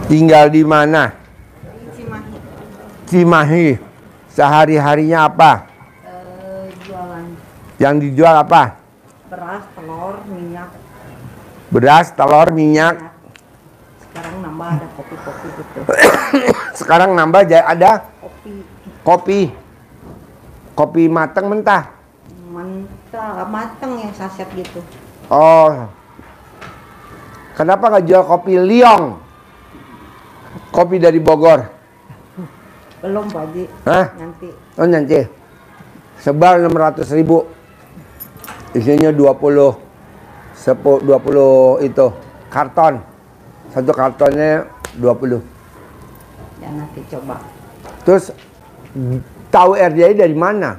Tinggal di mana? Cimahi. Cimahi. Sehari-harinya apa? Jualan Yang dijual apa? beras, telur, minyak. Beras, telur, minyak. Sekarang nambah ada kopi-kopi gitu. Sekarang nambah ada Kopi kopi. Kopi matang mentah. mentah, matang yang saset gitu. Oh. Kenapa nggak jual kopi liong? Kopi dari Bogor. Belum Pak Haji. Hah? Nanti. Oh nanti. Sebal 600.000. Isinya 20 itu karton. Satu kartonnya 20. Ya nanti coba. Terus tahu RDI dari mana?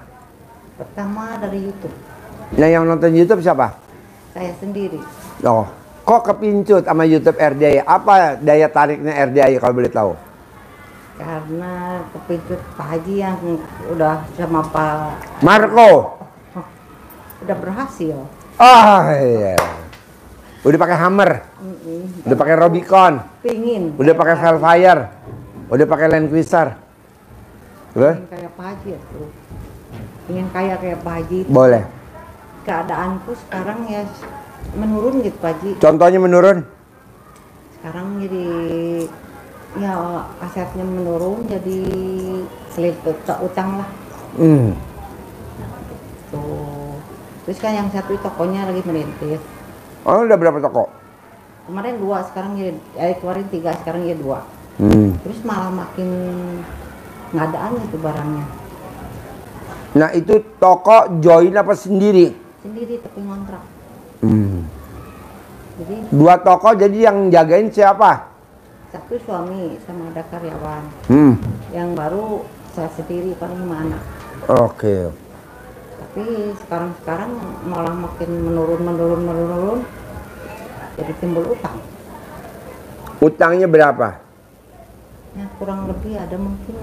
Pertama dari YouTube. Nah, yang nonton YouTube siapa? Saya sendiri. Oh, kok kepincut sama YouTube RDI? Apa daya tariknya RDI kalau boleh tahu? Karena kepincut Pak Haji yang udah sama Pak Marco. udah berhasil. Ah iya. Udah pakai Hammer. Udah pakai Rubicon. Pingin. Udah pakai Velfire. Udah pakai Land Cruiser. Pengen kayak Pak Haji tuh. Pengen kaya kayak Pak Haji. Boleh. Keadaanku sekarang ya menurun gitu Pak Haji. Contohnya menurun? Sekarang jadi ya asetnya menurun, jadi seliput utang lah. Tuh. Terus kan yang satu tokonya lagi merintis. Oh, udah berapa toko? Kemarin 2, sekarang jadi kemarin 3, sekarang ya 2. Terus malah makin nggak adaan itu barangnya. Nah, itu toko join apa sendiri? Sendiri tapi ngontrak. Jadi 2 toko, jadi yang jagain siapa? satu suami sama ada karyawan. Yang baru saya sendiri paling 5 anak. Oke. Tapi sekarang malah makin menurun. Jadi timbul utang. Utangnya berapa? Ya kurang lebih ada mungkin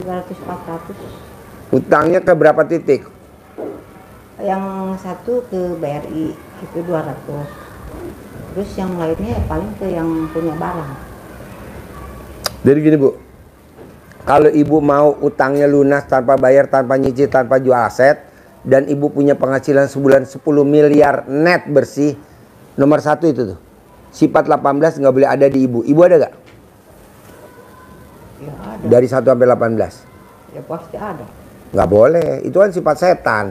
300-400. Utangnya ke berapa titik? Yang satu ke BRI itu 200. Terus yang lainnya paling ke yang punya barang. Jadi gini Bu, kalau Ibu mau utangnya lunas tanpa bayar, tanpa nyicil, tanpa jual aset, dan Ibu punya penghasilan sebulan 10 miliar net bersih, nomor 1 itu tuh, sifat 18 nggak boleh ada di Ibu. Ibu ada gak? Ya ada. Dari 1 sampai 18? Ya pasti ada. Nggak boleh, itu kan sifat setan.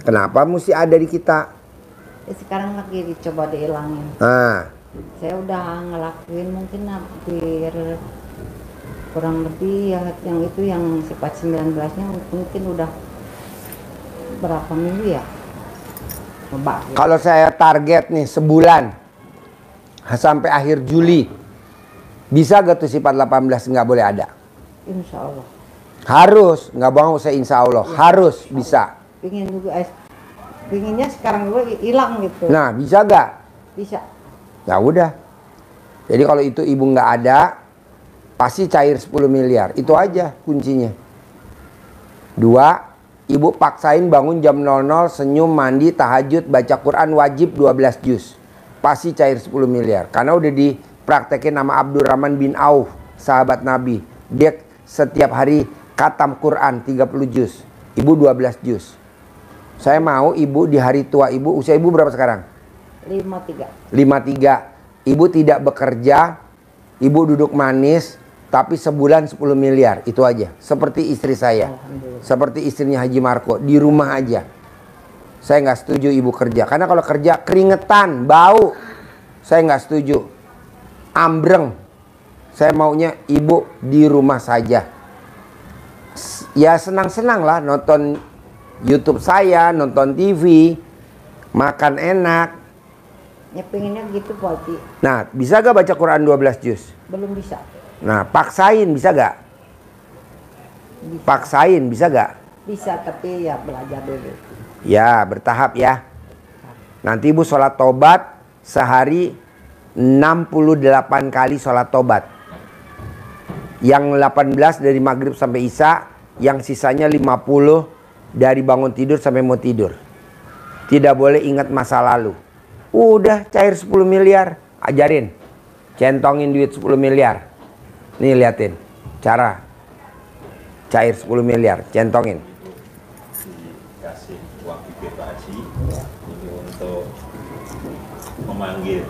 Kenapa mesti ada di kita? Ya, sekarang lagi dicoba dihilangin. Nah, Saya udah ngelakuin mungkin hampir kurang lebih ya, yang itu yang sifat 19-nya mungkin udah berapa minggu ya. Coba. kalau saya target nih sebulan sampai akhir Juli, bisa gak tuh sifat 18 nggak boleh ada? Insya Allah. Harus, nggak bohong saya insya Allah, Ya, harus bisa. Pingin juga, pinginnya sekarang juga hilang gitu. Nah, bisa gak? Bisa. Ya udah. Jadi kalau itu Ibu nggak ada, pasti cair 10 miliar. Itu aja kuncinya. 2, Ibu paksain bangun jam 00, senyum, mandi, tahajud, baca Quran wajib 12 juz. Pasti cair 10 miliar. Karena udah dipraktekin nama Abdurrahman bin Auf, sahabat Nabi. Dia setiap hari khatam Quran 30 juz. Ibu 12 juz. Saya mau Ibu di hari tua Ibu, usia Ibu berapa sekarang? 53. 53. Ibu tidak bekerja, Ibu duduk manis, tapi sebulan 10 miliar, itu aja. Seperti istri saya, seperti istrinya Haji Marco, di rumah aja. Saya nggak setuju Ibu kerja, karena kalau kerja keringetan, bau. Saya nggak setuju. Ambreng. Saya maunya Ibu di rumah saja. Ya senang-senang lah nonton YouTube saya, nonton TV, makan enak. Ya pengennya gitu Pak Haji. Nah, bisa gak baca Quran 12 juz? Belum bisa. Nah, paksain bisa gak? Bisa. Paksain bisa gak? Bisa tapi ya belajar dulu. Ya, bertahap ya. Nanti Ibu sholat tobat sehari 68 kali sholat tobat. Yang 18 dari maghrib sampai isya, yang sisanya 50 dari bangun tidur sampai mau tidur. Tidak boleh ingat masa lalu. Udah cair 10 miliar, ajarin. Centongin duit 10 miliar. Nih liatin cara cair 10 miliar, centongin. Dikasih uang bibir Pak Haji ini untuk memanggil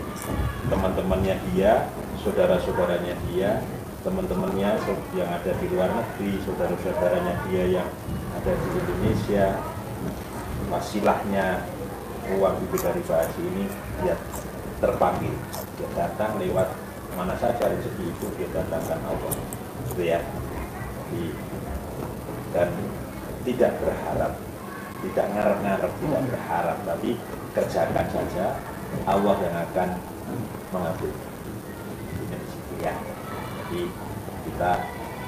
teman-temannya dia, saudara-saudaranya dia, teman-temannya yang ada di luar negeri, saudara-saudaranya dia yang ada di Indonesia. Wasilahnya uang bibir dari Pak Haji ini dia terpanggil, dia datang lewat mana saja rezeki itu dia datangkan Allah, gitu ya. Dan tidak berharap, tidak ngarep-ngarep, tidak berharap, tapi kerjakan saja, Allah yang akan mengambil. Ini di situ ya. Jadi kita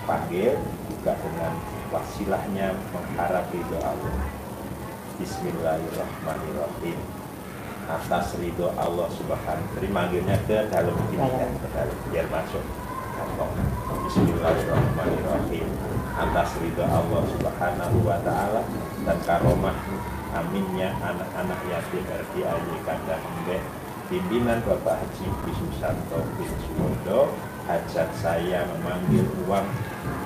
panggil juga dengan wasilahnya mengharap ridho Allah. Bismillahirrahmanirrahim. Atas ridho Allah Subhanahu. Jadi manggilnya ke dalam ini ya, ke dalam biar masuk. Bismillahirrahmanirrahim. Atas ridho Allah Subhanahu wa Ta'ala dan karomah aminnya anak-anak yatim RDAY Kandang Embek pimpinan Bapak Haji Susanto bin Suwodo, hajat saya memanggil uang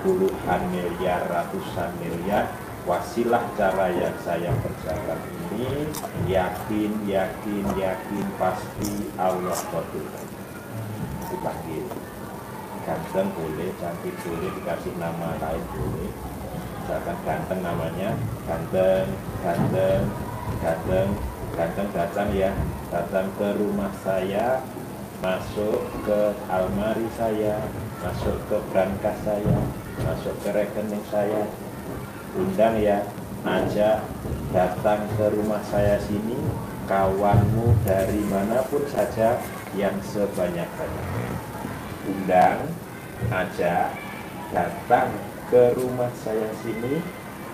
puluhan miliar, ratusan miliar. Wasilah cara yang saya kerjakan ini yakin pasti Allah kabulkan. Dipanggil ganteng boleh, cantik boleh, dikasih nama lain boleh. Misalkan ganteng namanya, ganteng datang ya, datang ke rumah saya, masuk ke almari saya, masuk ke brankas saya, masuk ke rekening saya, undang ya, ajak datang ke rumah saya sini, kawanmu dari manapun saja yang sebanyak-banyaknya. Undang, ajak datang ke rumah saya sini,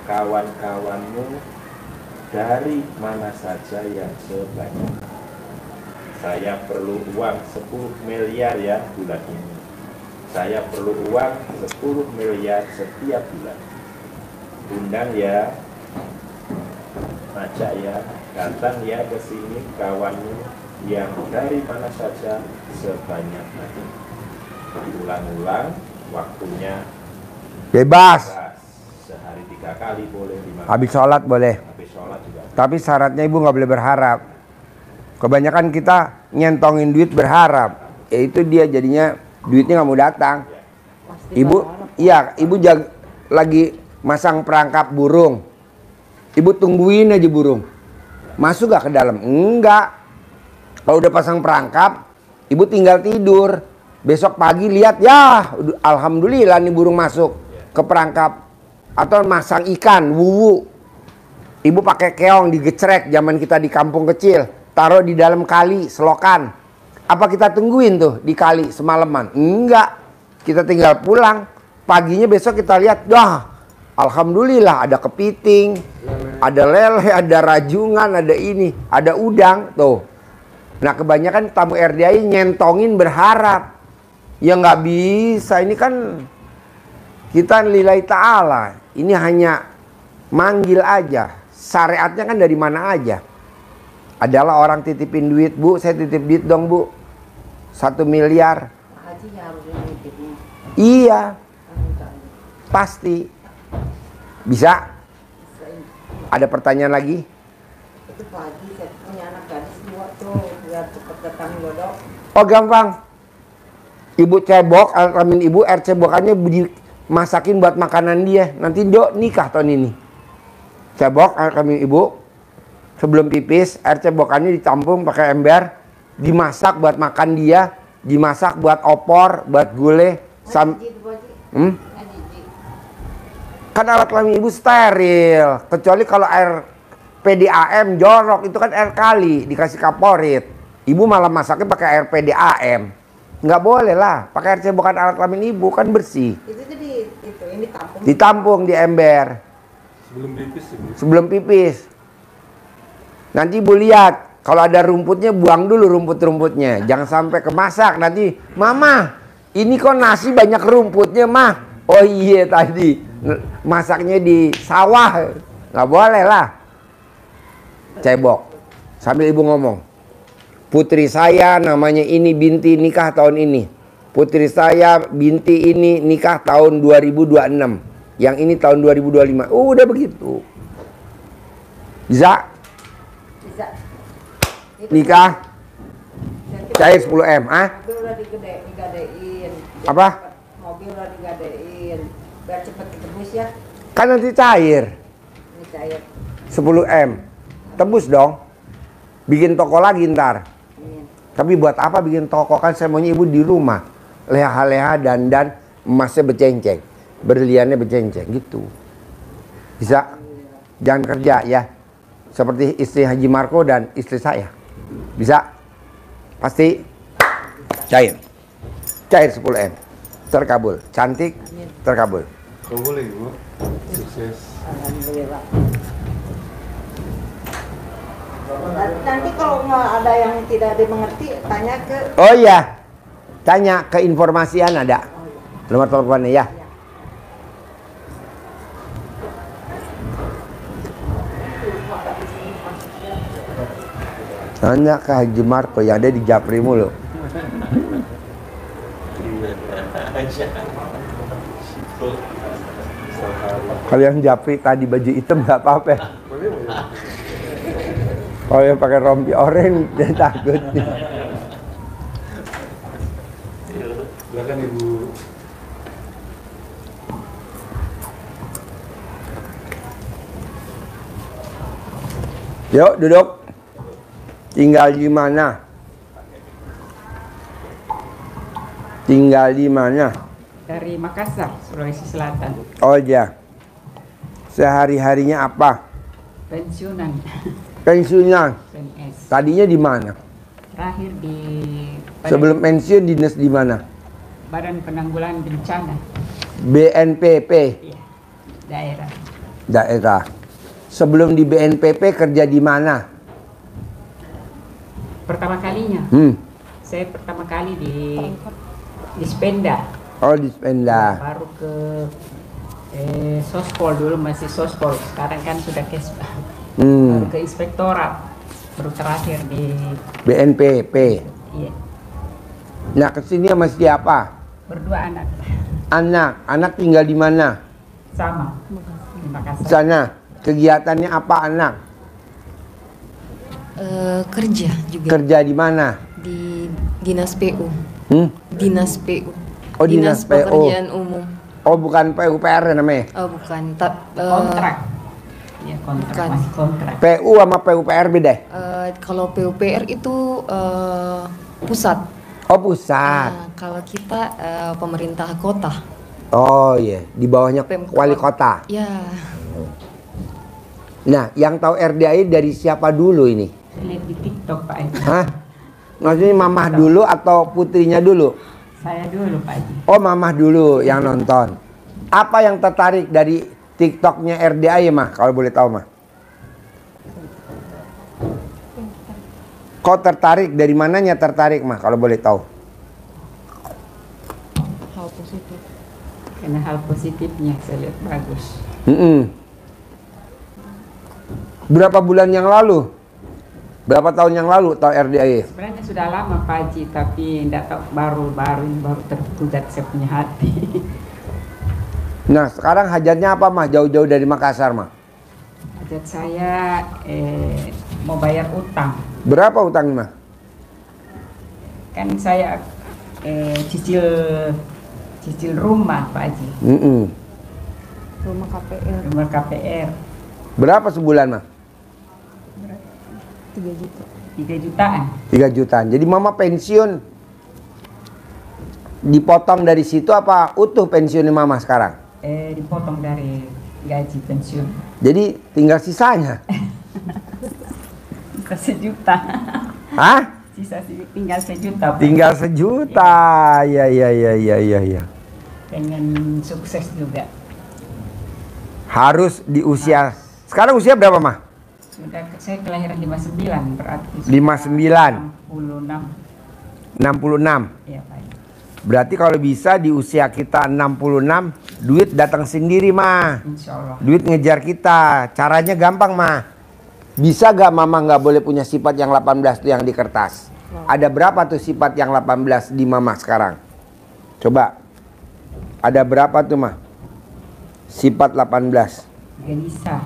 kawan-kawanmu dari mana saja yang sebanyak. Saya perlu uang 10 miliar ya bulan ini. Saya perlu uang 10 miliar setiap bulan. Undang ya, ajak ya, datang ya ke sini kawanmu yang dari mana saja sebanyak-banyaknya. Ulang-ulang, waktunya Bebas. Sehari 3 kali boleh, 5 Habis sholat boleh. Habis sholat juga. Tapi syaratnya ibu nggak boleh berharap. Kebanyakan kita nyentongin duit berharap. Ya itu dia jadinya duitnya nggak mau datang. Pasti Ibu, berharap. iya, ibu lagi masang perangkap burung. Ibu tungguin aja burung. Masuk gak ke dalam? Enggak. Kalau udah pasang perangkap, ibu tinggal tidur. Besok pagi lihat, ya alhamdulillah nih burung masuk ke perangkap. Atau masang ikan, wuwu. Ibu pakai keong digecrek zaman kita di kampung kecil. Taruh di dalam kali, selokan. Apa kita tungguin tuh di kali semalaman? Enggak. Kita tinggal pulang. Paginya besok kita lihat, wah alhamdulillah ada kepiting, ada lele, ada rajungan, ada ini, ada udang tuh. Nah kebanyakan tamu RDAY nyentongin berharap. Ya nggak bisa, ini kan kita lillahi ta'ala. Ini hanya manggil aja. Syariatnya kan dari mana aja. Adalah orang titipin duit, Bu, saya titip duit dong Bu, 1 miliar. Pak Haji harusnya nitipnya. Iya, pasti. Bisa? Ada pertanyaan lagi? Itu Pak Haji, saya punya anak gadis 2 tuh, biar cepet datang jodoh. Oh gampang. Ibu cebok, alamin ibu, air cebokannya dimasakin buat makanan dia. Nanti Dok nikah tahun ini. Cebok, alamin ibu. Sebelum pipis, air cebokannya ditampung pakai ember. Dimasak buat makan dia. Dimasak buat opor, buat gulai. Kan alat kelamin ibu steril. Kecuali kalau air PDAM jorok, itu kan air kali. Dikasih kaporit. Ibu malah masaknya pakai air PDAM. Nggak boleh lah, pakai air cebokan alat kelamin ibu kan bersih. Itu jadi itu ini ditampung. Ditampung di ember. Sebelum pipis ibu. Sebelum pipis. Nanti ibu lihat, kalau ada rumputnya buang dulu rumput-rumputnya. Jangan sampai kemasak nanti, Mama, ini kok nasi banyak rumputnya mah. Oh iya tadi masaknya di sawah. Nggak boleh lah. Cebok. Sambil ibu ngomong. Putri saya namanya ini binti nikah tahun ini. Putri saya binti ini nikah tahun 2026. Yang ini tahun 2025. Udah begitu. Bisa? Bisa. Nikah? Cair 10M. Ah? Mobil udah digadein. Apa? Mobil udah digadein. Biar cepet ketebus ya. Kan nanti cair. Ini cair. 10M. Tebus dong. Bikin toko lagi ntar. Amin. Tapi buat apa bikin toko? Kan saya maunya ibu di rumah. Leha-leha dandan, emasnya bercenceng. Berliannya bercenceng gitu. Bisa? Jangan kerja ya. Seperti istri Haji Marco dan istri saya. Bisa? Pasti? Cair. Cair 10M. Terkabul. Cantik, terkabul. Kau boleh ibu, sukses. Alhamdulillah. Nanti kalau nggak ada yang tidak dimengerti, tanya ke. Oh iya. Tanya ke informasian ada. Nomor teleponnya ya. Tanya ke Haji Marco yang ada di Japri mulu. Kalau yang Japri tadi baju hitam nggak apa-apa. Kalau yang pakai rompi oranye dia takut. Silakan ibu. Yuk duduk. Tinggal di mana? Tinggal di mana? Dari Makassar, Sulawesi Selatan. Oh iya. Sehari-harinya apa? Pensiunan. Pensiunan. PNS. Tadinya di mana? Terakhir di Sebelum pensiun dinas di mana? Badan Penanggulangan Bencana. BNPP. Iya, daerah. Daerah. Sebelum di BNPP kerja di mana? Pertama kalinya, saya pertama kali di Spenda. Oh di Spenda. Baru ke Sospol dulu, masih Sospol. Sekarang kan sudah Kesba. Baru ke Inspektorat. Baru terakhir di BNPP. iya, Nah kesini sama siapa? berdua anak. Anak tinggal di mana? Sama. Di Makassar. Sana. Kegiatannya apa anak? Kerja juga Kerja di mana? di Dinas PU. Dinas PU. Oh, Dinas PU. Pekerjaan Umum. Oh bukan PUPR namanya? Oh bukan. Kontrak. Iya, kontrak. bukan. Masih kontrak. PU sama PUPR beda? Kalau PUPR itu pusat. Oh pusat. Nah, kalau kita pemerintah kota. Oh iya, di bawahnya Pemkot. wali kota. Ya, Nah, yang tahu RDAI dari siapa dulu ini? Saya lihat di TikTok, Pak Haji. Hah? Maksudnya mamah dulu atau putrinya dulu? Saya dulu, Pak Haji. Oh, mamah dulu yang nonton. Apa yang tertarik dari TikToknya RDAI mah? Kalau boleh tahu mah. Kok tertarik? Dari mananya tertarik mah? Kalau boleh tahu. hal positif. Karena hal positifnya saya lihat bagus. Berapa bulan yang lalu? Berapa tahun yang lalu tahu RDAI? Sebenarnya sudah lama Pak Haji, tapi tidak tahu baru terpudat saya punya hati. Nah, sekarang hajatnya apa mah? Jauh-jauh dari Makassar mah. Hajat saya mau bayar utang. Berapa utang mah? Kan saya cicil rumah Pak Haji, Rumah KPR rumah KPR Berapa sebulan mah? 3 juta. 3 jutaan. 3 jutaan. Jadi mama pensiun dipotong dari situ apa utuh pensiunnya mama sekarang? Dipotong dari gaji pensiun. Jadi tinggal sisanya. Sisa sejuta. Hah? Tinggal sejuta Pak. Tinggal sejuta. Ya. Pengen sukses juga. Harus di usia. Sekarang usia berapa mah? Sudah, saya kelahiran 59, berarti 59. 66. 66. Iya Pak. Berarti kalau bisa di usia kita 66, duit datang sendiri mah. Insya Allah. Duit ngejar kita. Caranya gampang mah. Bisa gak mama nggak boleh punya sifat yang 18 tuh yang di kertas? Ada berapa tuh sifat yang 18 di mama sekarang? Coba. Ada berapa tuh mah? Sifat 18. Gelisah,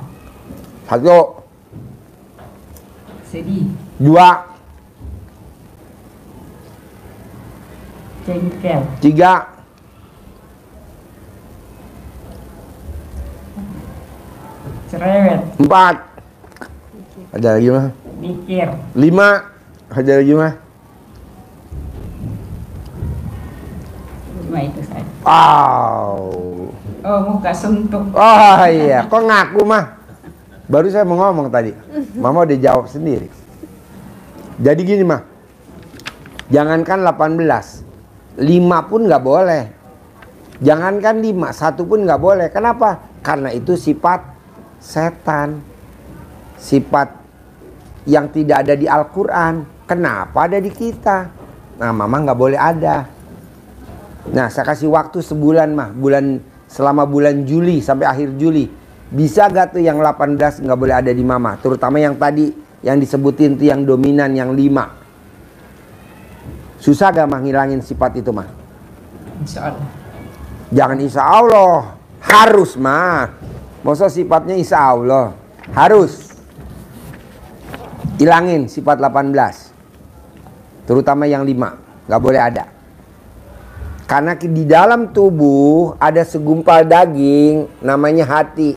1, sedih, 2, jengkel, 3, cerewet, 4. Ada lagi mah? mikir, 5. Ada lagi mah? cuma itu saja. Oh, muka suntuk. oh iya, kok ngaku mah? Baru saya mau ngomong tadi, Mama udah jawab sendiri. Jadi gini mah, jangankan 18, 5 pun nggak boleh. Jangankan 5, 1 pun nggak boleh. Kenapa? Karena itu sifat setan, sifat yang tidak ada di Al-Quran. Kenapa ada di kita? Nah, Mama nggak boleh ada. Nah, saya kasih waktu sebulan mah, selama bulan Juli sampai akhir Juli. Bisa gak tuh yang 18 nggak boleh ada di Mama? Terutama yang tadi yang disebutin tuh yang dominan yang 5. Susah gak mah ngilangin sifat itu mah? Insya Allah. Jangan insya Allah, harus mah. Masa sifatnya insya Allah? Harus hilangin sifat 18. Terutama yang 5, nggak boleh ada. Karena di dalam tubuh ada segumpal daging namanya hati.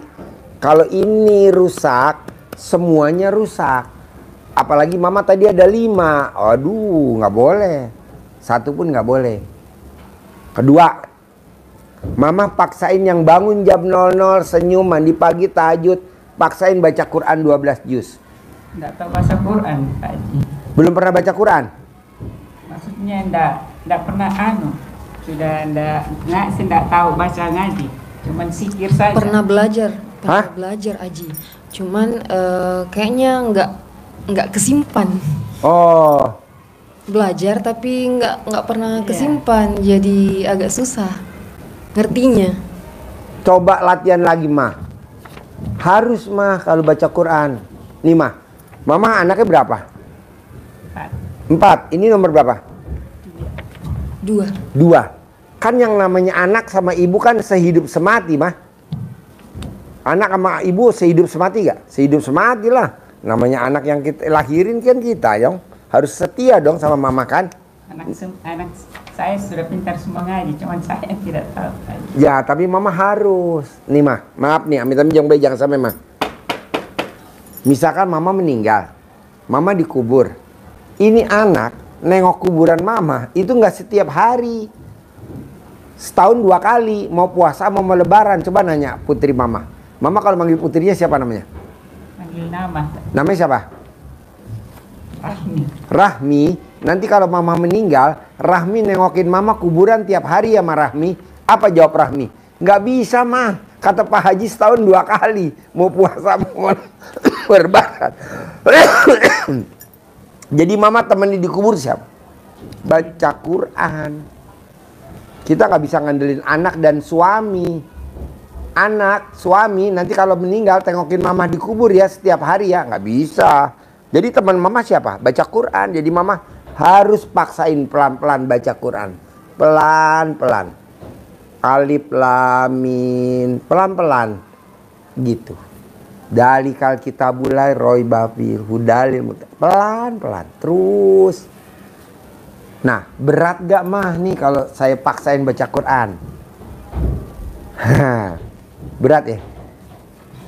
Kalau ini rusak, semuanya rusak. Apalagi Mama tadi ada 5. Aduh, nggak boleh. 1 pun nggak boleh. Kedua, Mama paksain yang bangun jam 00, senyum, mandi pagi, tahajud, paksain baca Quran 12 juz. Nggak tahu baca Quran, Pak Haji. Belum pernah baca Quran? Maksudnya nggak pernah sudah nggak tahu baca ngaji, cuman zikir saja. Pernah belajar Hah? Aji. Cuman kayaknya nggak kesimpan. Oh, Belajar tapi nggak pernah kesimpan, jadi agak susah ngertinya. coba latihan lagi mah. Harus mah kalau baca Quran. Nih mah, Mama anaknya berapa? 4. Ini nomor berapa? 2. 2. Kan yang namanya anak sama ibu kan sehidup semati mah. Anak sama ibu sehidup semati gak? Sehidup semati lah. Namanya anak yang kita lahirin kan kita, Yong. Harus setia dong sama Mama kan? Anak saya sudah pintar semua ngaji, cuman saya tidak tahu. Ya, tapi Mama harus. Nih mah, maaf nih, amit-amit jangan sampai mah. Misalkan Mama meninggal, Mama dikubur. Ini anak nengok kuburan Mama itu nggak setiap hari. Setahun 2 kali, mau puasa mau lebaran. Coba nanya putri Mama. Mama kalau manggil putrinya siapa namanya? Manggil nama. Namanya siapa? Rahmi. Rahmi. Nanti kalau Mama meninggal, Rahmi nengokin Mama kuburan tiap hari ya Ma Rahmi. Apa jawab Rahmi? Nggak bisa mah. Kata Pak Haji setahun 2 kali. Mau puasa mau lebaran. Jadi Mama temani di kubur siapa? Baca Quran. Kita nggak bisa ngandelin anak dan suami. Anak, suami nanti kalau meninggal tengokin Mama di kubur ya setiap hari ya. Nggak bisa. Jadi teman Mama siapa? Baca Quran. Jadi Mama harus paksain pelan-pelan baca Quran. Pelan-pelan. Alif lam mim. Pelan-pelan. Gitu. Dalikal kitabulai roy bafi hudalil pelan-pelan. Terus. Nah, berat gak mah nih kalau saya paksain baca Quran? Berat ya?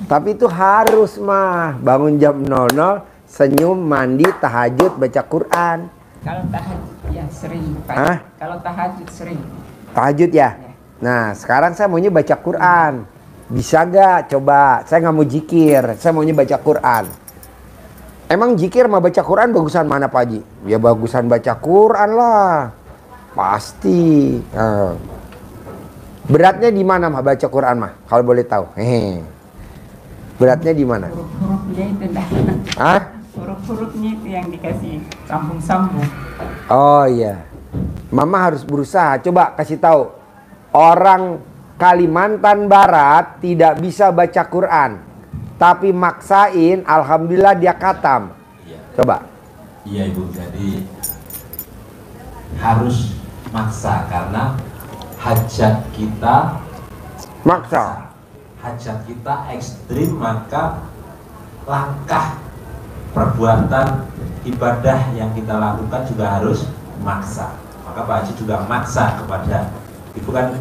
Tapi itu harus mah. Bangun jam 00, senyum, mandi, tahajud, baca Quran. Kalau tahajud ya sering, Pak. Hah? Kalau tahajud sering. Tahajud ya? Nah, sekarang saya maunya baca Quran. Bisa gak? Coba. Saya nggak mau zikir. Saya maunya baca Quran. Emang zikir sama baca Quran bagusan mana Pak Haji? Ya bagusan baca Quran lah. Pasti. Beratnya di mana mah baca Quran mah? Kalau boleh tahu. Beratnya di mana? Huruf-hurufnya itu dah. Hah? Huruf-hurufnya itu yang dikasih sambung-sambung. Oh iya. Mama harus berusaha. Coba kasih tahu. Orang Kalimantan Barat tidak bisa baca Quran. Tapi maksain, alhamdulillah dia khatam. Iya. Coba. Iya Ibu, jadi harus maksa karena hajat kita Maksa. hajat kita ekstrim, maka langkah perbuatan ibadah yang kita lakukan juga harus maksa. Maka Pak Haji juga maksa kepada Ibu, kan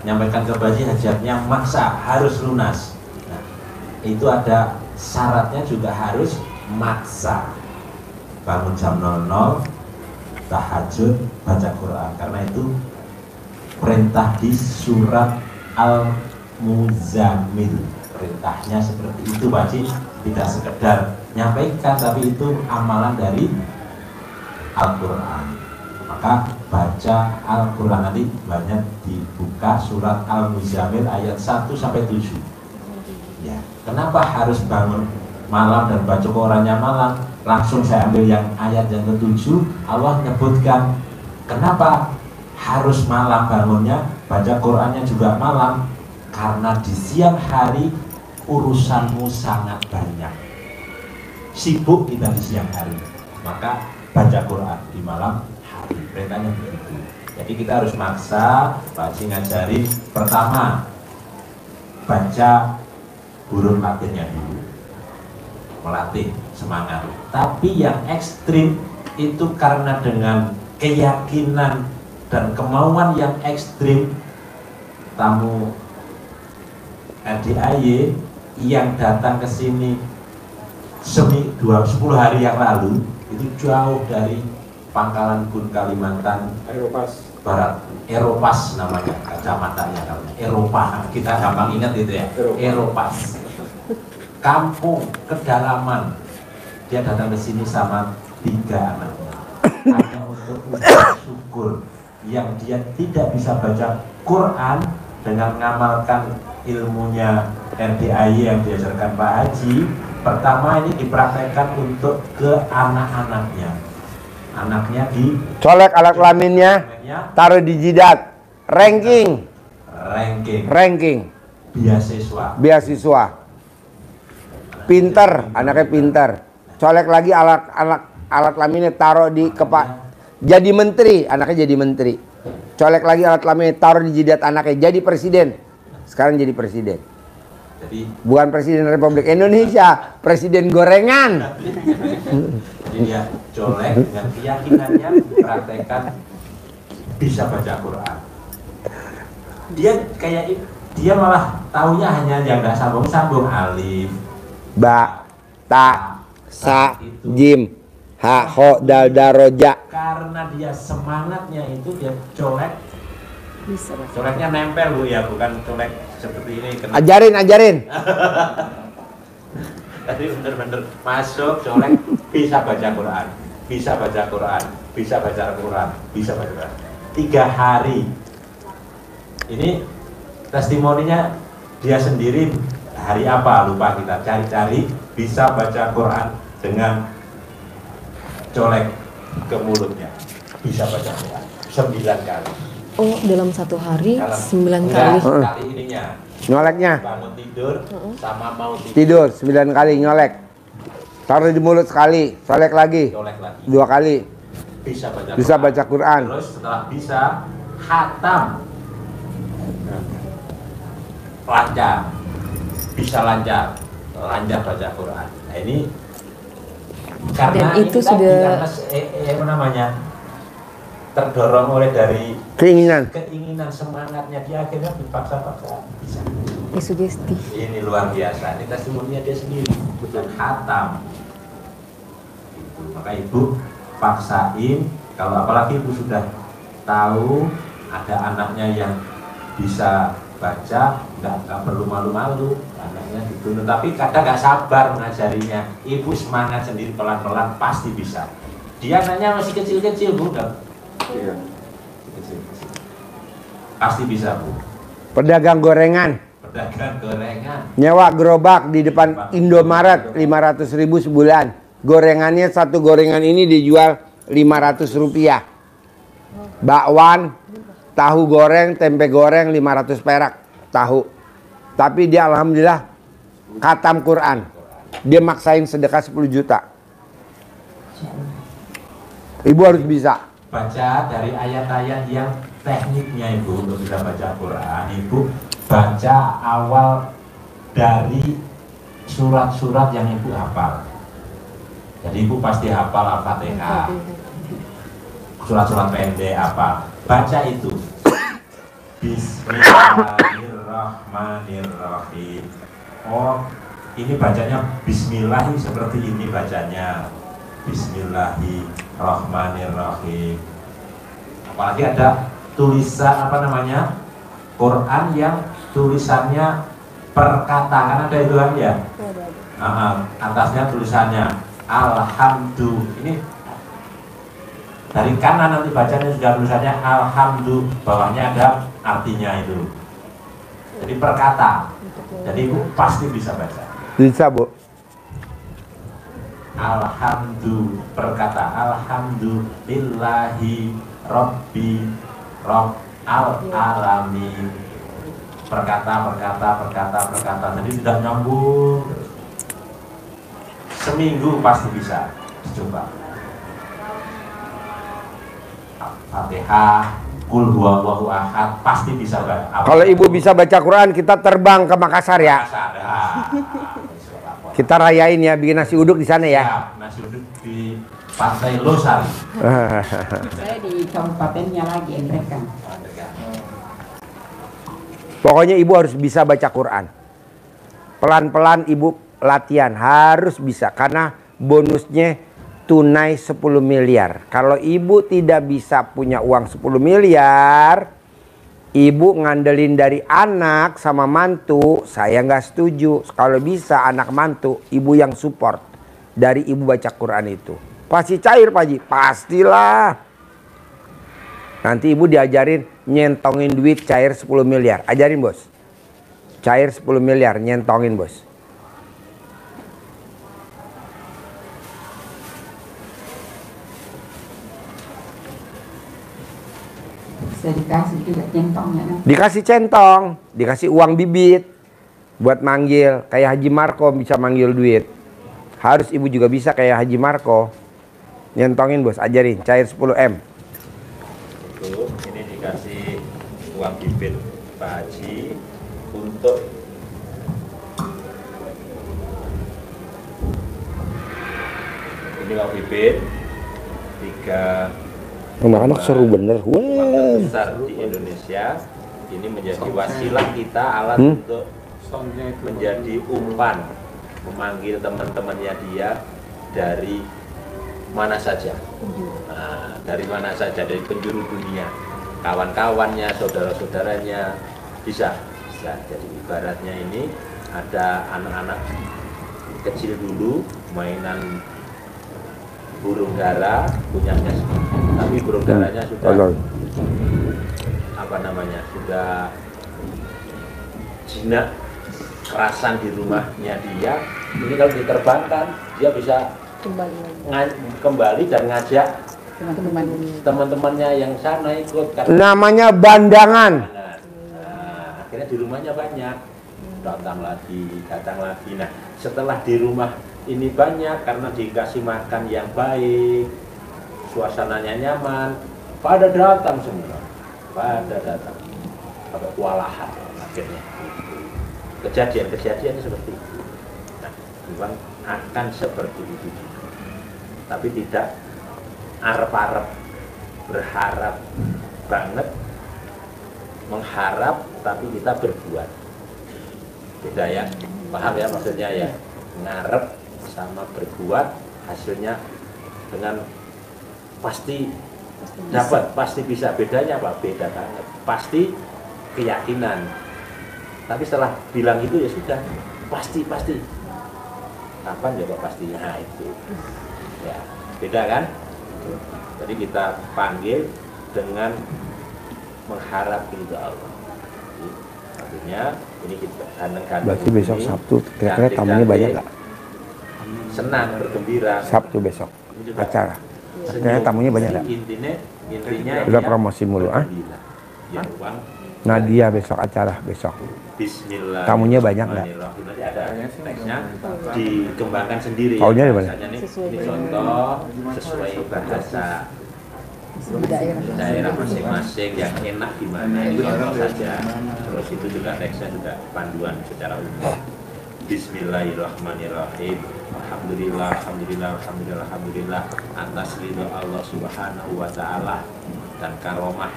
menyampaikan ke Pak Haji hajatnya maksa, harus lunas. Nah, itu ada syaratnya juga harus maksa. Bangun jam 00, tahajud, baca Quran. Karena itu perintah di surat Al-Muzammil. Perintahnya seperti itu Pak Haji, tidak sekedar nyampaikan, tapi itu amalan dari Al-Quran. Maka baca Al-Quran, nanti banyak dibuka surat Al-Muzammil ayat 1-7. Ya, kenapa harus bangun malam dan baca Qurannya malam? Langsung saya ambil yang ayat yang ke-7. Allah menyebutkan kenapa harus malam bangunnya, baca Qurannya juga malam, karena di siang hari urusanmu sangat banyak, sibuk kita di siang hari, maka baca Quran di malam hari. Perintahnya begitu. Jadi kita harus maksa. Pak Haji ngajari pertama baca huruf Latinnya dulu, melatih semangat. Tapi yang ekstrim itu karena dengan keyakinan dan kemauan yang ekstrim, tamu RDIY yang datang ke sini 10 hari yang lalu itu jauh dari Pangkalan Bun, Kalimantan Barat, Eropas namanya kecamatannya, Eropa kita gampang ingat itu ya, Eropas, kampung kedalaman. Dia datang ke sini sama 3 anaknya hanya untuk syukur yang dia tidak bisa baca Quran dengan mengamalkan ilmunya RDIY yang diajarkan Pak Haji. Pertama ini dipraktekkan untuk ke anak-anaknya. Anaknya di Colek alat kelaminnya, taruh di jidat. Ranking. Beasiswa. Pinter, anaknya pinter. Colek lagi alat kelaminnya, taruh di jadi menteri, anaknya jadi menteri. Colek lagi alat kelaminnya, taruh di jidat anaknya, jadi presiden. Sekarang jadi presiden. Jadi bukan presiden Republik Indonesia, presiden gorengan. Jadi dia colek dengan keyakinannya, praktekkan bisa baca Quran. Dia malah taunya hanya yang nggak sambung-sambung, alif, ba, ta, sa, jim, ha, ho, dal, da, roja. Karena dia semangatnya itu, dia colek. Bisa, Coleknya nempel Bu ya, bukan colek seperti ini. Ajarin. Tadi bener-bener masuk colek, bisa baca Quran, bisa baca Quran, bisa baca Quran, bisa baca Quran. 3 hari. Ini testimoninya dia sendiri, hari apa lupa kita cari-cari, bisa baca Quran dengan colek ke mulutnya, bisa baca Quran 9 kali. Oh, dalam 1 hari 9 Enggak, kali. kali ininya. Nyoleknya. Bangun tidur sama mau Tidur 9 kali nyolek. Taruh di mulut sekali, colek lagi. colek lagi. 2 kali. Bisa baca Quran. Terus setelah bisa khatam. Lancar. Bisa lancar baca Quran. Nah, ini karena Dan itu ini tadi, sudah karena namanya terdorong oleh dari Keinginan. semangatnya, dia akhirnya dipaksa-paksa bisa. sugesti. Ini luar biasa, ini testimoninya dia sendiri dan khatam. Gitu. Maka ibu paksain, kalau apalagi ibu sudah tahu ada anaknya yang bisa baca, nggak perlu malu-malu, anaknya dibunuh. Tapi kadang nggak sabar mengajarinya, ibu semangat sendiri, pelan-pelan pasti bisa. Dia anaknya masih kecil-kecil Bu, iya. Kecil-kecil. Pasti bisa Bu. Pedagang gorengan. Nyewa gerobak di depan Indomaret 500.000 sebulan. Gorengannya, satu gorengan ini dijual 500 rupiah. Bakwan, tahu goreng, tempe goreng 500 perak tahu. Tapi dia alhamdulillah khatam Quran. Dia maksain sedekah 10 juta. Ibu harus bisa. baca dari ayat-ayat yang tekniknya Ibu untuk bisa baca Quran. Ibu baca awal dari surat-surat yang Ibu hafal. Jadi Ibu pasti hafal Al-Fatihah, surat-surat pendek apa. Baca itu. Bismillahirrahmanirrahim. Oh, ini bacanya Bismillah seperti ini bacanya. Bismillahirrahmanirrahim. Apalagi ada tulisan apa namanya Quran yang tulisannya perkataan, ada itu kan ya? Atasnya tulisannya Alhamdulillah. Ini dari kanan nanti bacanya sudah tulisannya Alhamdulillah, bawahnya ada artinya itu. Jadi perkata. Jadi Ibu pasti bisa baca. Bisa, Bu. Alhamdulillah, perkata Alhamdulillahi Rabbi Alamin. Perkata. Jadi sudah nyambung. Seminggu pasti bisa dicoba. Fatihah, Qul huwallahu ahad, pasti bisa baca. Kalau Ibu bisa baca Quran, kita terbang ke Makassar ya. Kita rayain ya, bikin nasi uduk di sana ya. Ya, nasi uduk di Pantai Losari. Saya di kabupatennya lagi, Endrekan. Pokoknya Ibu harus bisa baca Quran. Pelan-pelan Ibu latihan, harus bisa. Karena bonusnya tunai 10 miliar. Kalau Ibu tidak bisa punya uang 10 miliar, Ibu ngandelin dari anak sama mantu, saya nggak setuju. Kalau bisa anak mantu, Ibu yang support dari Ibu baca Quran itu. Pasti cair Pak Haji, pastilah. Nanti Ibu diajarin nyentongin duit cair 10 miliar. Ajarin bos. Cair 10 miliar, nyentongin bos. Bisa dikasih juga centongnya. Dikasih centong, dikasih uang bibit buat manggil. Kayak Haji Marco bisa manggil duit. Harus Ibu juga bisa kayak Haji Marco. Nyentongin bos, ajarin cair 10M. Itu ini dikasih uang bibit Pak Haji untuk ini uang bibit 3 Anak-anak seru bener. Wah. Besar di Indonesia. Ini menjadi wasilah kita, alat untuk menjadi umpan, memanggil teman-temannya dia dari mana saja. Nah, dari mana saja, dari penjuru dunia, kawan-kawannya, saudara-saudaranya bisa. Jadi ibaratnya ini ada anak-anak kecil dulu mainan burung dara punyanya, tapi burung daranya sudah apa namanya, sudah jinak kerasan di rumahnya dia. Ini kalau diterbangkan dia bisa kembali dan ngajak teman-temannya yang sana ikut. Namanya bandangan. Nah, akhirnya di rumahnya banyak, datang lagi. Nah, setelah di rumah ini banyak karena dikasih makan yang baik, suasananya nyaman, pada datang semua, pada datang, pada kewalahan akhirnya. Kejadian-kejadian seperti itu. Nah, memang akan seperti itu, tapi tidak arep-arep, berharap banget, mengharap, tapi kita berbuat. Beda ya, paham ya maksudnya ya, ngarep sama berbuat, hasilnya dengan pasti dapat, pasti bisa. Bedanya apa? Beda banget. Pasti keyakinan, tapi setelah bilang itu ya sudah pasti. Kapan ya Pak pastinya? Nah, itu ya beda kan. Jadi kita panggil dengan mengharap ridha Allah. Artinya ini kita gandeng-gandeng. Berarti besok Sabtu kira-kira tamunya banyak nggak? Senang, bergembira. Sabtu besok acara. Kayaknya tamunya banyak nggak? Intinya Udah promosi mulu ah? ya, uang. Nadia besok acara besok. Bismillah. Tamunya banyak nggak? Nanti ada teksnya dikembangkan sendiri. Tahunya di mana? Ini contoh sesuai bahasa daerah masing-masing yang enak di mana itu contoh saja. Terus itu juga teksnya juga panduan secara umum. Bismillahirrahmanirrahim. Alhamdulillah, alhamdulillah, alhamdulillah, alhamdulillah atas ridho Allah Subhanahu wa taala dan karomah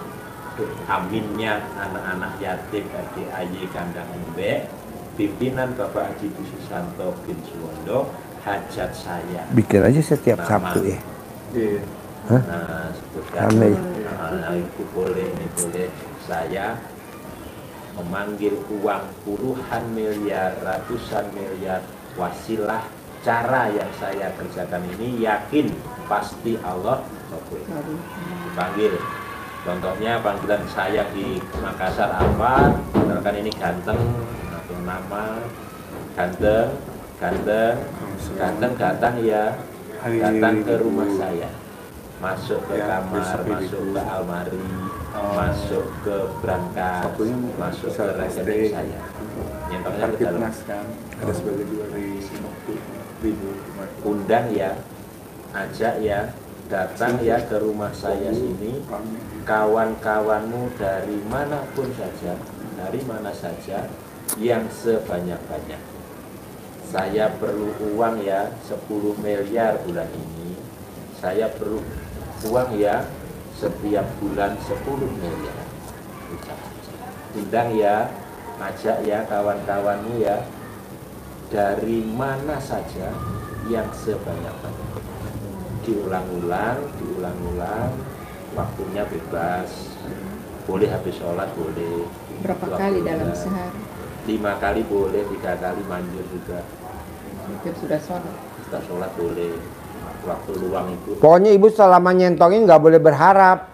aminnya anak-anak yatim RDAY Kandang Embe, pimpinan Bapak Haji Susanto bin Suwondo, hajat saya. Bikin aja setiap Sabtu ya. Iya. Nah, sebutkan. Itu boleh, ini boleh. Saya memanggil uang puluhan miliar, ratusan miliar, wasilah cara yang saya kerjakan ini yakin pasti Allah kabul. Dipanggil. Contohnya panggilan saya di Makassar apa? Misalkan ini ganteng atau nama ganteng, datang ya, datang ke rumah saya, masuk ke kamar, masuk ke almari, masuk ke brankas, masuk ke rekening saya. Nyentongnya ke dalam. Ada sebagai 2.000 Undang ya, ajak ya, datang ya ke rumah saya sini. Kawan-kawanmu dari manapun saja, dari mana saja, yang sebanyak-banyak. Saya perlu uang ya 10 miliar bulan ini. Saya perlu uang ya setiap bulan 10 miliar. Undang ya, ajak ya kawan-kawanmu ya dari mana saja yang sebanyak-banyak. Diulang-ulang, waktunya bebas. Boleh habis sholat, boleh. Berapa kali dalam sehari? 5 kali boleh, 3 kali manjur juga. Itu sudah sholat. Kita sholat boleh. Waktu luang itu. Pokoknya ibu selama nyentongin nggak boleh berharap.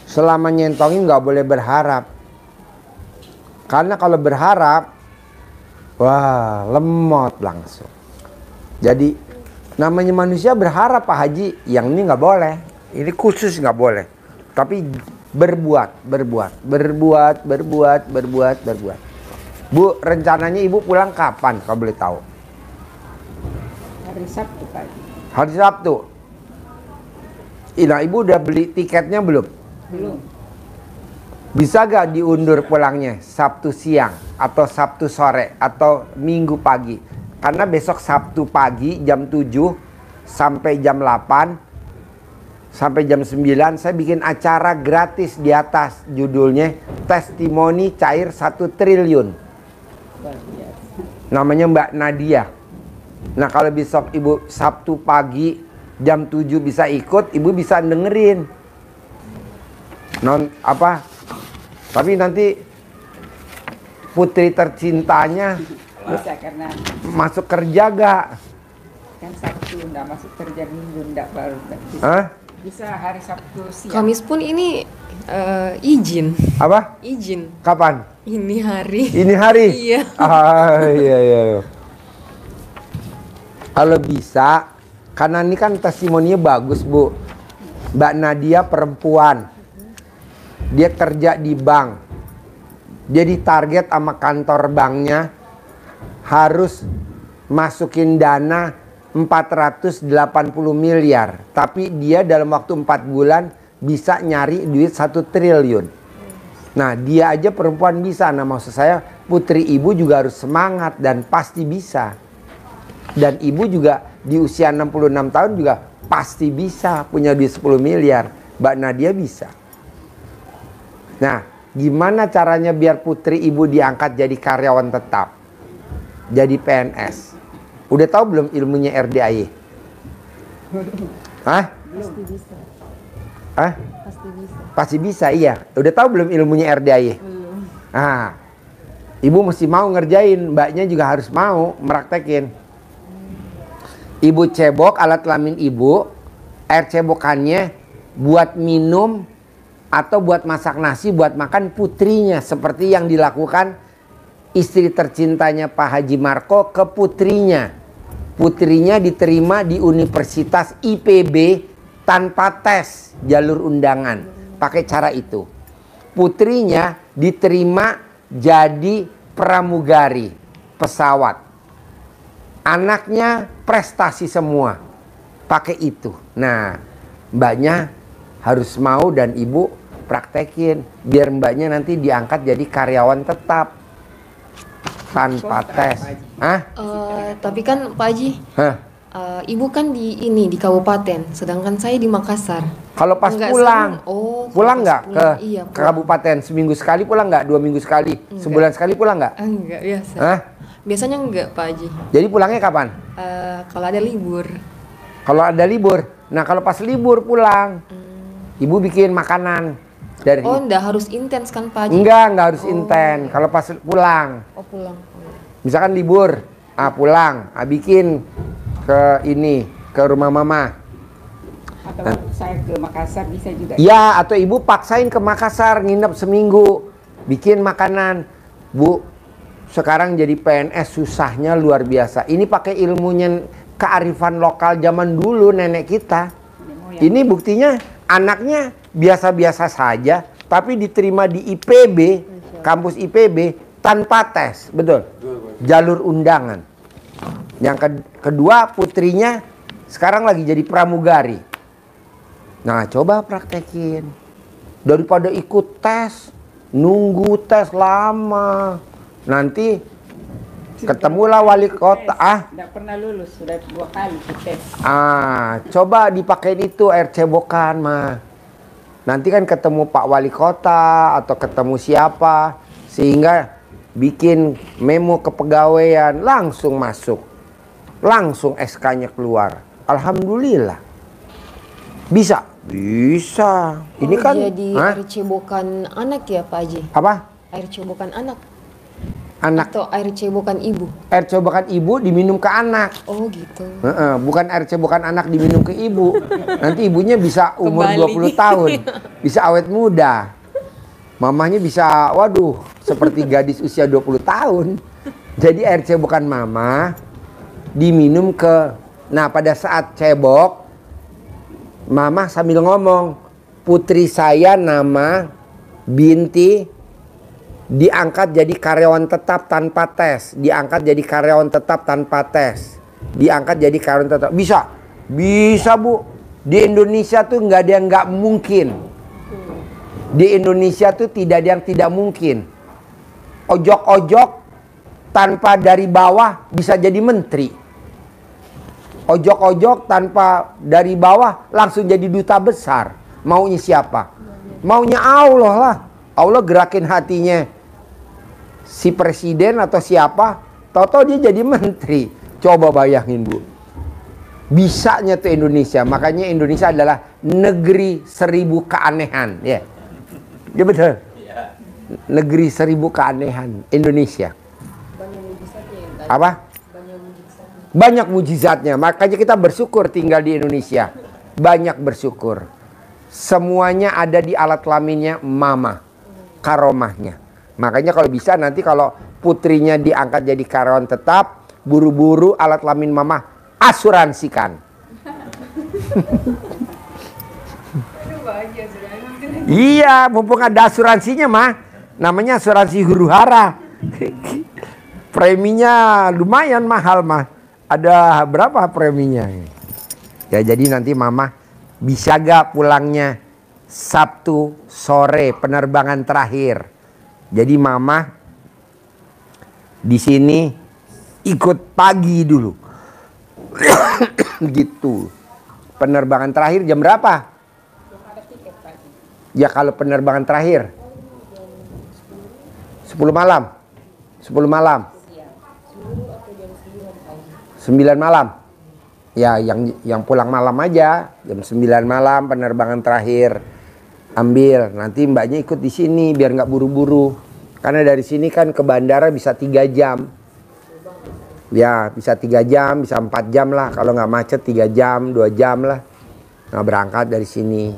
Selama nyentongin nggak boleh berharap. Karena kalau berharap, wah lemot langsung. Jadi namanya manusia berharap Pak Haji, yang ini nggak boleh. Ini khusus nggak boleh. Tapi berbuat. Bu, rencananya ibu pulang kapan kalau boleh tahu? Hari Sabtu Pak. Hari Sabtu. Nah, ibu udah beli tiketnya belum? Belum. Bisa gak diundur pulangnya Sabtu siang atau Sabtu sore atau Minggu pagi? Karena besok Sabtu pagi jam 7 sampai jam 8 sampai jam 9 saya bikin acara gratis di atas, judulnya Testimoni Cair 1 Triliun. Namanya Mbak Nadia. Nah, kalau besok ibu Sabtu pagi jam 7 bisa ikut, ibu bisa dengerin. Tapi nanti putri tercintanya Bisa karena masuk kerja gak? kan Sabtu enggak masuk kerja, Minggu enggak baru bisa. Hah? Bisa hari Sabtu siang. Kamis pun ini izin. Apa? Izin. Kapan? Ini hari. Ini hari? Iya. Iya. Kalau bisa, karena ini kan testimoninya bagus, Bu. Mbak Nadia perempuan. Dia kerja di bank. Dia ditarget sama kantor banknya harus masukin dana 480 miliar. Tapi dia dalam waktu 4 bulan bisa nyari duit 1 triliun. Nah, dia aja perempuan bisa. Nah, maksud saya putri ibu juga harus semangat dan pasti bisa. Dan ibu juga di usia 66 tahun juga pasti bisa punya duit 10 miliar. Mbak Nadia bisa. Nah, gimana caranya biar putri ibu diangkat jadi karyawan tetap? Jadi PNS. Udah tahu belum ilmunya RDAY? Hah? Pasti bisa. Hah? Pasti bisa. Pasti bisa, iya. Udah tahu belum ilmunya RDAY? Belum. Ah, ibu mesti mau ngerjain, mbaknya juga harus mau meraktekin. Ibu cebok alat kelamin ibu, air cebokannya buat minum atau buat masak nasi, buat makan putrinya, seperti yang dilakukan istri tercintanya Pak Haji Marko ke putrinya. Putrinya diterima di Universitas IPB tanpa tes jalur undangan, pakai cara itu. Putrinya diterima jadi pramugari pesawat. Anaknya prestasi semua, pakai itu. Nah, mbaknya harus mau dan ibu praktekin biar mbaknya nanti diangkat jadi karyawan tetap tanpa tes. Tapi kan Pak Haji, Hah? ibu kan di kabupaten, sedangkan saya di Makassar. Kalau pas Nggak pulang, sering. Oh, pulang pas nggak ke, pulang. Iya, ke kabupaten seminggu sekali pulang nggak, 2 minggu sekali, sebulan sekali pulang nggak? Enggak biasa. Hah? Biasanya enggak Pak Haji. Jadi pulangnya kapan? Kalau ada libur. Kalau ada libur. Nah kalau pas libur pulang, ibu bikin makanan dari. Oh, enggak harus intens kan Pak Haji? Enggak harus intens. Kalau pas pulang, Oh, pulang. misalkan libur, pulang, bikin ke rumah mama. Atau saya ke Makassar bisa juga. Ya, atau ibu paksain ke Makassar nginep seminggu, bikin makanan. Bu, sekarang jadi PNS susahnya luar biasa. Ini pakai ilmunya kearifan lokal zaman dulu nenek kita. Ini buktinya anaknya biasa-biasa saja, tapi diterima di IPB, kampus IPB tanpa tes, betul? Jalur undangan. Yang kedua putrinya sekarang lagi jadi pramugari. Nah, coba praktekin. Daripada ikut tes, nunggu tes lama. Nanti ketemulah wali kota. Tidak pernah lulus, sudah 2 kali tes. Coba dipakai itu air cebokan mah. Nanti kan ketemu Pak Wali Kota atau ketemu siapa, sehingga bikin memo kepegawaian langsung masuk, langsung SK-nya keluar. Alhamdulillah. Bisa. Ini kan jadi air cebokan anak ya Pak Haji? apa? Air cebokan anak Anak. atau air cebokan ibu? Air cebokan ibu diminum ke anak. Oh gitu. Bukan air cebokan anak diminum ke ibu. Nanti ibunya bisa umur Kembali. 20 tahun. Bisa awet muda. Mamanya bisa, waduh, seperti gadis usia 20 tahun. Jadi air cebokan mama diminum ke. Nah, pada saat cebok, mama sambil ngomong, putri saya nama Binti diangkat jadi karyawan tetap tanpa tes. Diangkat jadi karyawan tetap tanpa tes. Diangkat jadi karyawan tetap. Bisa. Bisa, Bu. Di Indonesia tuh nggak ada yang nggak mungkin. Di Indonesia tuh tidak ada yang tidak mungkin. Ojok-ojok tanpa dari bawah bisa jadi menteri. Ojok-ojok tanpa dari bawah langsung jadi duta besar. Maunya siapa? Maunya Allah lah. Allah gerakin hatinya si presiden atau siapa, tahu-tahu dia jadi menteri. Coba bayangin, Bu. Bisanya tuh Indonesia. Makanya Indonesia adalah negeri 1000 keanehan, ya. Ya betul. Negeri 1000 keanehan Indonesia. Apa? Banyak mujizatnya. Makanya kita bersyukur tinggal di Indonesia. Banyak bersyukur. Semuanya ada di alat kelaminnya mama. Karomahnya. Makanya kalau bisa nanti kalau putrinya diangkat jadi karyawan tetap, buru-buru alat kelamin mama asuransikan. Iya, mumpung ada asuransinya mah. Namanya asuransi huru-hara. Preminya lumayan mahal mah. Ada berapa preminya? Ya jadi nanti mama bisa gak pulangnya Sabtu sore penerbangan terakhir. Jadi mama di sini ikut pagi dulu. Gitu. Penerbangan terakhir jam berapa? Ya kalau penerbangan terakhir 10 malam. 10 malam. 9 malam. Ya yang pulang malam aja. Jam 9 malam penerbangan terakhir. Ambil. Nanti mbaknya ikut di sini biar nggak buru-buru. Karena dari sini kan ke bandara bisa 3 jam. Ya bisa 3 jam, bisa 4 jam lah. Kalau nggak macet 3 jam, 2 jam lah. Nah berangkat dari sini.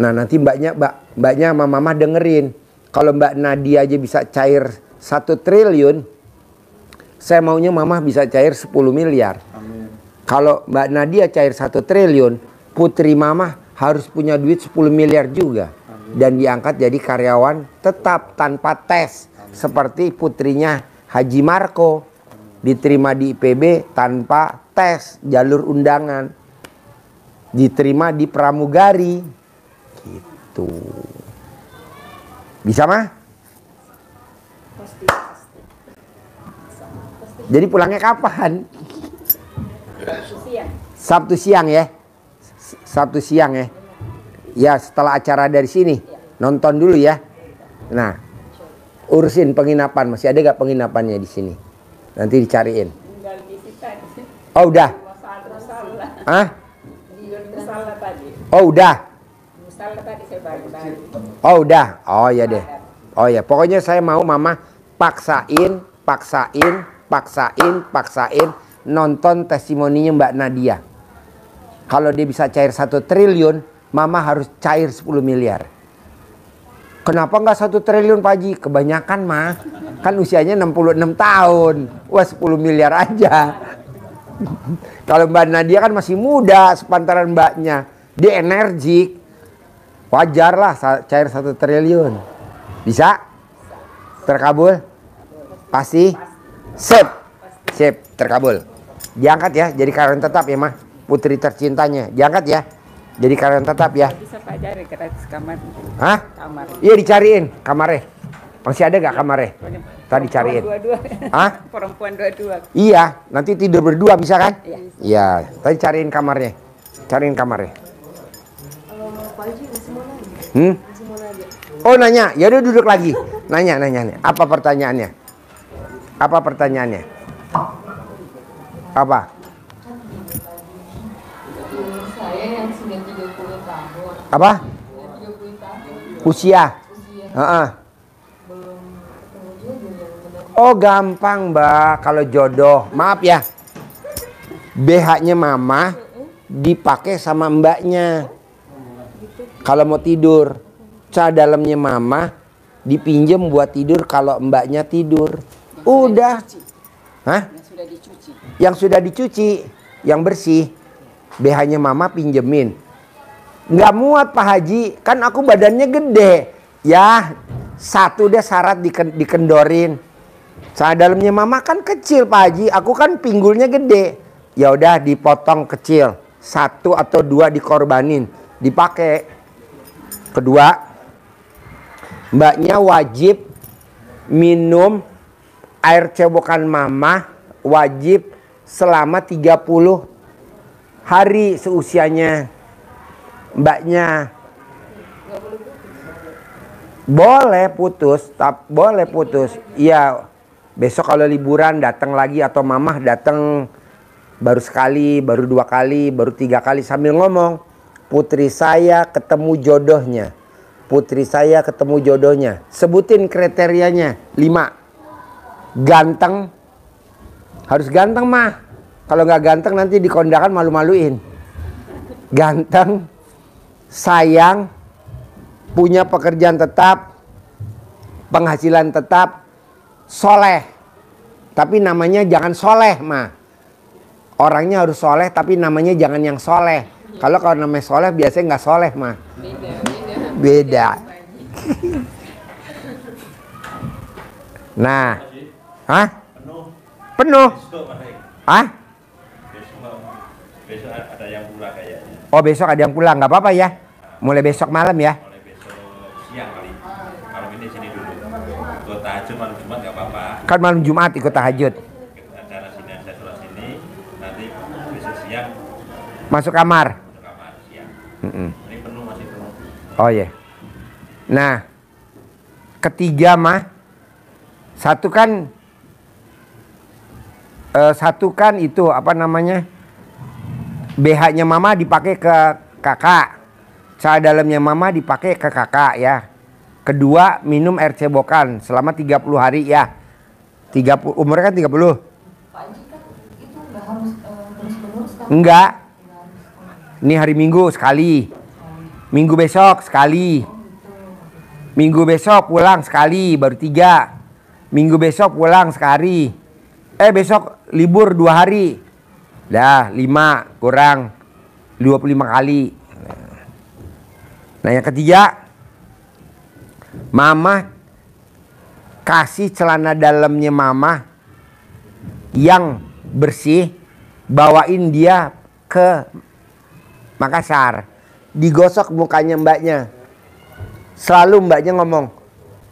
Nah nanti mbaknya sama mama dengerin. Kalau Mbak Nadia aja bisa cair 1 triliun. Saya maunya mama bisa cair 10 miliar. Amin. Kalau Mbak Nadia cair 1 triliun, putri mama harus punya duit 10 miliar juga. Amin. Dan diangkat jadi karyawan tetap tanpa tes. Amin. Seperti putrinya Haji Marco. Diterima di IPB tanpa tes jalur undangan. Diterima di pramugari. Gitu. Bisa mah? Jadi pulangnya kapan? Sabtu siang ya. Sabtu siang ya. Ya setelah acara dari sini. Nonton dulu ya. Nah, urusin penginapan. Masih ada gak penginapannya di sini? Nanti dicariin. Oh udah. Hah? Oh udah. Oh udah. Oh ya deh. Oh ya, pokoknya saya mau mama paksain nonton testimoninya Mbak Nadia. Kalau dia bisa cair 1 triliun, mama harus cair 10 miliar. Kenapa nggak 1 triliun Pak Haji? Kebanyakan mah. Kan usianya 66 tahun. Wah 10 miliar aja. Kalau Mbak Nadia kan masih muda sepantaran mbaknya. Dia energik. Wajar lah cair 1 triliun. Bisa? Terkabul? Pasti? Sip. Sip, terkabul. Diangkat ya, jadi karyawan tetap ya mah. Putri tercintanya. Diangkat ya. Jadi karyawan tetap ya. Bisa Pak cari gratis kamar. Hah? Kamar. Iya dicariin kamarnya. Masih ada gak kamarnya? Tadi cariin. Hah? Perempuan dua-dua. Iya, nanti tidur berdua bisa kan? Iya. Iya, tadi cariin kamarnya. Cariin kamarnya. Pak Haji masih mau nanya? Masih mau nanya. Oh nanya, ya udah duduk lagi. Nanya. Apa pertanyaannya? Apa pertanyaannya? Apa? Saya yang sudah 30 tahun. Apa? 30 tahun. Usia. Heeh. Belum ketemu jodoh yang benar. Oh gampang Mbak, kalau jodoh. Maaf ya. BH-nya mama dipakai sama mbaknya. Kalau mau tidur. Dalamnya mama dipinjem buat tidur kalau mbaknya tidur. Udah. Hah? Yang sudah dicuci, yang bersih. BH-nya mama pinjemin. Nggak muat Pak Haji, kan aku badannya gede. Ya, satu deh syarat dikendorin. Dalamnya mama kan kecil Pak Haji, aku kan pinggulnya gede. Ya udah dipotong kecil, 1 atau 2 dikorbanin, dipakai. Kedua, mbaknya wajib minum air cebokan mama, wajib selama 30 hari seusianya mbaknya. Boleh putus, boleh putus. Iya, besok kalau liburan datang lagi atau mamah datang baru sekali, baru 2 kali, baru 3 kali sambil ngomong, putri saya ketemu jodohnya. Putri saya ketemu jodohnya. Sebutin kriterianya 5. Ganteng. Harus ganteng mah. Kalau nggak ganteng nanti di kondangan malu-maluin. Ganteng, sayang, punya pekerjaan tetap, penghasilan tetap, soleh. Tapi namanya jangan soleh mah. Orangnya harus soleh tapi namanya jangan yang soleh. Kalau namanya soleh biasanya nggak soleh mah. Beda. Nah, hah? Penuh. Hah? Besok ada yang pulang kayaknya. Oh besok ada yang pulang, nggak apa-apa ya. Mulai besok malam ya. Mulai besok siang kali. Malam ini sini dulu. Ikut tahajud malam Jumat nggak apa-apa. Kan malam Jumat ikut tahajud. Acara sini saya sholat sini. Nanti besok siang Masuk kamar. ke kamar siang. Ini penuh masih penuh. Oh iya. Nah, ketiga mah satu kan itu apa namanya? BH-nya mama dipakai ke kakak. Dalamnya mama dipakai ke kakak ya. Kedua, minum air cebokan selama 30 hari ya. 30 umurnya kan 30. Pak Haji kan itu nggak harus terus-menerus kan? Enggak. Ini hari Minggu sekali. Minggu besok sekali. Minggu besok pulang sekali, baru 3. Minggu besok pulang sekali. Besok libur 2 hari. Dah 5 kurang 25 kali. Nah yang ketiga, mama kasih celana dalamnya mama yang bersih, bawain dia ke Makassar. digosok mukanya mbaknya. Selalu mbaknya ngomong,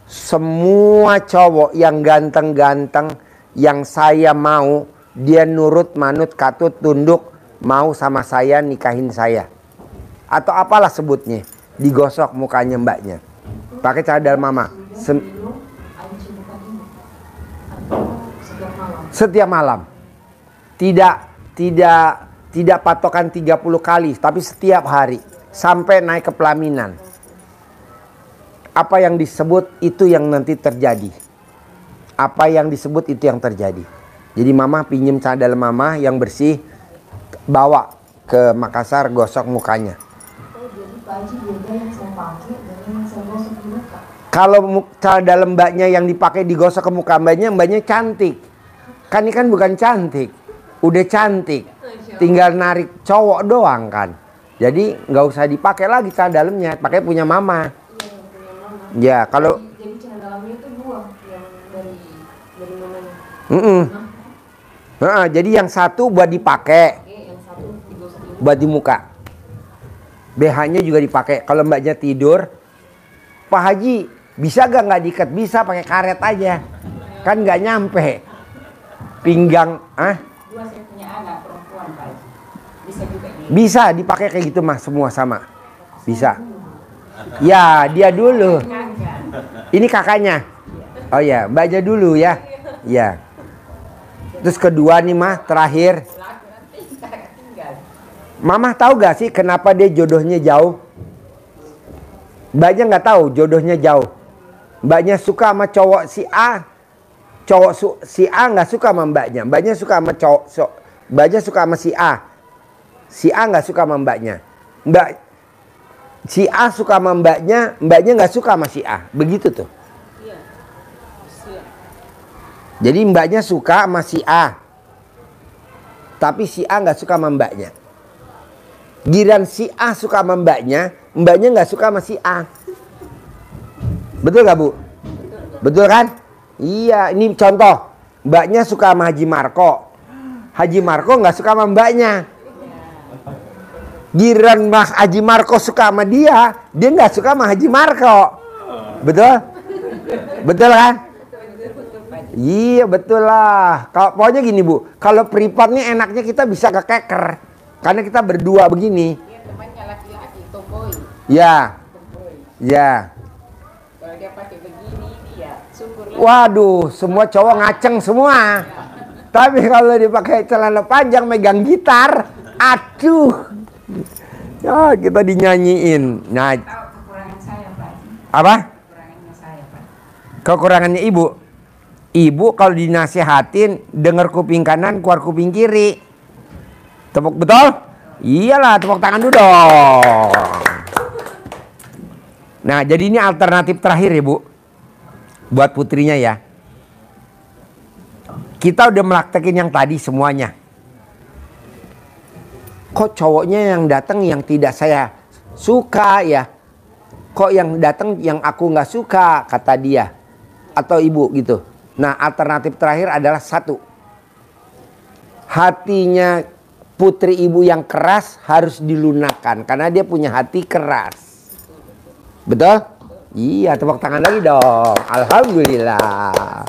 semua cowok yang ganteng-ganteng yang saya mau, dia nurut, manut, katut, tunduk, mau sama saya, nikahin saya. Atau apalah sebutnya, digosok mukanya mbaknya. Pakai cara dalam mama. Setiap malam. Tidak patokan 30 kali, tapi setiap hari. Sampai naik ke pelaminan. Apa yang disebut itu yang nanti terjadi. Apa yang disebut itu yang terjadi. Jadi mama pinjem cara dalam mama yang bersih, bawa ke Makassar, gosok mukanya. Kalau cara dalam mbaknya yang dipakai digosok ke muka mbaknya, mbaknya cantik. Kan ini kan bukan cantik, udah cantik. Tinggal narik cowok doang kan. Jadi nggak usah dipakai lagi cara dalamnya, pakai punya mama. Ya, kalau Jadi cara dalamnya itu dua yang dari mamanya. Jadi yang satu buat dipakai, Yang satu digosok di buat di muka. BH-nya juga dipakai. Kalau mbaknya tidur, Pak Haji bisa gak nggak diikat? Bisa, pakai karet aja. Kan nggak nyampe pinggang. Dua saya punya anak perempuan Pak Haji. Bisa juga Bisa dipakai kayak gitu mah, semua sama. Bisa. Ya, dia dulu. Ini kakaknya. Oh ya, mbaknya dulu ya. Ya. Terus kedua nih mah, terakhir. Mama tahu gak sih kenapa dia jodohnya jauh? Mbaknya nggak tahu jodohnya jauh. Mbaknya suka sama cowok si A. Si A nggak suka sama mbaknya. Mbaknya suka sama cowok. Mbaknya suka sama si A. Si A nggak suka sama mbaknya. Si A suka sama mbaknya. Mbaknya nggak suka sama si A. Begitu tuh. Jadi mbaknya suka sama si A. Tapi si A nggak suka sama mbaknya. Giran si A suka sama mbaknya, mbaknya nggak suka sama si A. Betul gak Bu? Betul kan? Iya, ini contoh. Mbaknya suka sama Haji Marko. Haji Marko nggak suka sama mbaknya. Giran Mas Haji Marko suka sama dia nggak suka sama Haji Marko. Betul? Betul kan? Iya betul lah. Pokoknya gini Bu, kalau privat nih enaknya kita bisa kekeker. Karena kita berdua begini. Dia temannya laki-laki, tomboy. Ya. Tomboy. Ya. Kalau dia pakai begini, dia syukurlah. Waduh, semua cowok ngaceng semua. Tapi kalau dipakai celana panjang megang gitar, aduh. Ya, kita dinyanyiin. Nah, Tahu kekurangan saya Pak. apa? Kekurangannya saya Pak. Kekurangannya Ibu. Ibu kalau dinasihatin denger kuping kanan, keluar kuping kiri. Tepuk betul? Iyalah, tepuk tangan dulu dong. Nah, jadi ini alternatif terakhir ya Bu. Buat putrinya ya. Kita udah melaktekin yang tadi semuanya. Kok cowoknya yang datang yang tidak saya suka ya? Kok yang datang yang aku nggak suka, kata dia. Atau ibu gitu. Nah, alternatif terakhir adalah satu. Hatinya putri ibu yang keras harus dilunakkan. Karena dia punya hati keras. Betul? Iya, tepuk tangan lagi dong. Alhamdulillah.